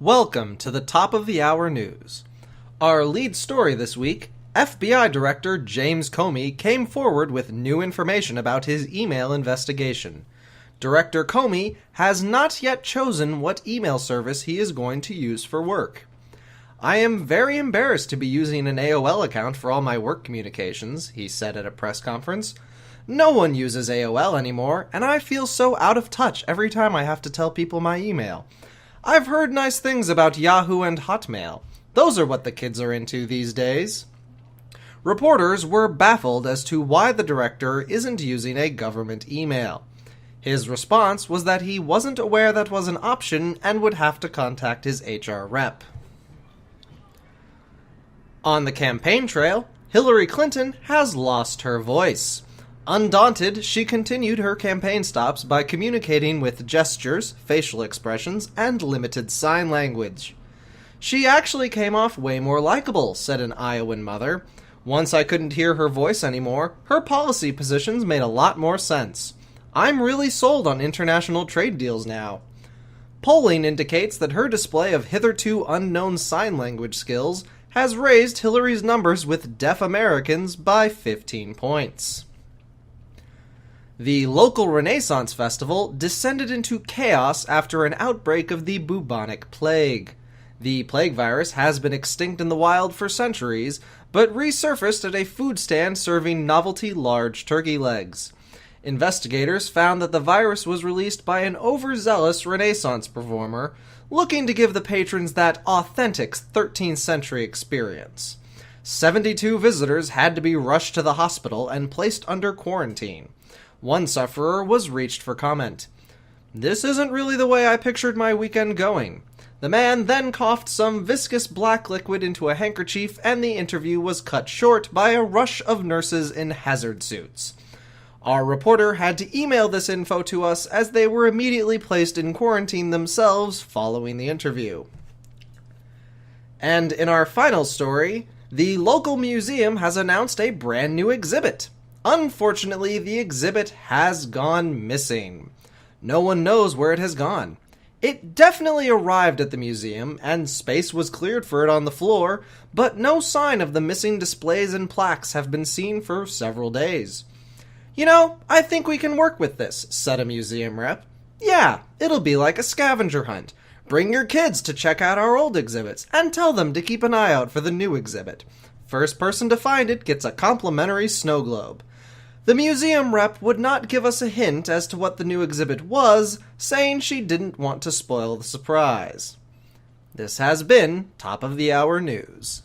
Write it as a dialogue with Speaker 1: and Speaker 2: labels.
Speaker 1: Welcome to the Top of the Hour News. Our lead story this week, FBI Director James Comey came forward with new information about his email investigation. Director Comey has not yet chosen what email service he is going to use for work. "I am very embarrassed to be using an AOL account for all my work communications," he said at a press conference. "No one uses AOL anymore, and I feel so out of touch every time I have to tell people my email. I've heard nice things about Yahoo and Hotmail. Those are what the kids are into these days." Reporters were baffled as to why the director isn't using a government email. His response was that he wasn't aware that was an option and would have to contact his HR rep. On the campaign trail, Hillary Clinton has lost her voice. Undaunted, she continued her campaign stops by communicating with gestures, facial expressions, and limited sign language. "She actually came off way more likable," said an Iowan mother. "Once I couldn't hear her voice anymore, her policy positions made a lot more sense. I'm really sold on international trade deals now." Polling indicates that her display of hitherto unknown sign language skills has raised Hillary's numbers with deaf Americans by 15 points. The local Renaissance Festival descended into chaos after an outbreak of the bubonic plague. The plague virus has been extinct in the wild for centuries, but resurfaced at a food stand serving novelty large turkey legs. Investigators found that the virus was released by an overzealous Renaissance performer looking to give the patrons that authentic 13th century experience. 72 visitors had to be rushed to the hospital and placed under quarantine. One sufferer was reached for comment. "This isn't really the way I pictured my weekend going." The man then coughed some viscous black liquid into a handkerchief, and the interview was cut short by a rush of nurses in hazard suits. Our reporter had to email this info to us as they were immediately placed in quarantine themselves following the interview. And in our final story, the local museum has announced a brand new exhibit. Unfortunately, the exhibit has gone missing. No one knows where it has gone. It definitely arrived at the museum, and space was cleared for it on the floor, but no sign of the missing displays and plaques have been seen for several days. I think we can work with this," said a museum rep. "Yeah, it'll be like a scavenger hunt. Bring your kids to check out our old exhibits, and tell them to keep an eye out for the new exhibit. First person to find it gets a complimentary snow globe." The museum rep would not give us a hint as to what the new exhibit was, saying she didn't want to spoil the surprise. This has been Top of the Hour News.